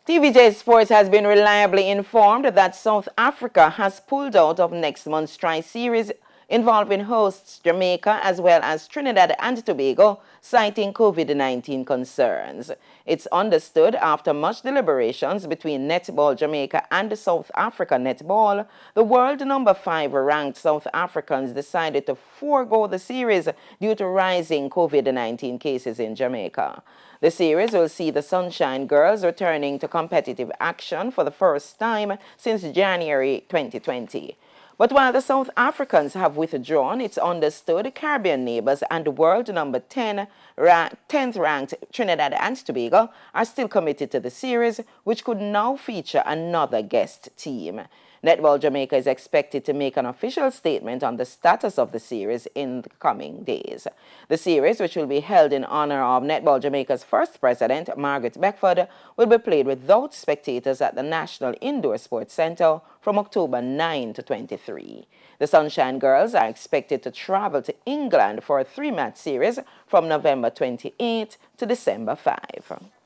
TVJ Sports has been reliably informed that South Africa has pulled out of next month's tri-series involving hosts Jamaica as well as Trinidad and Tobago, citing COVID-19 concerns. It's understood after much deliberations between Netball Jamaica and South Africa Netball, the world number 5 ranked South Africans decided to forego the series due to rising COVID-19 cases in Jamaica. The series will see the Sunshine Girls returning to competitive action for the first time since January 2020. But while the South Africans have withdrawn, it's understood Caribbean neighbors and world number 10th ranked Trinidad and Tobago are still committed to the series, which could now feature another guest team. Netball Jamaica is expected to make an official statement on the status of the series in the coming days. The series, which will be held in honor of Netball Jamaica's first president, Margaret Beckford, will be played without spectators at the National Indoor Sports Centre from October 9 to 23. The Sunshine Girls are expected to travel to England for a 3-match series from November 28 to December 5.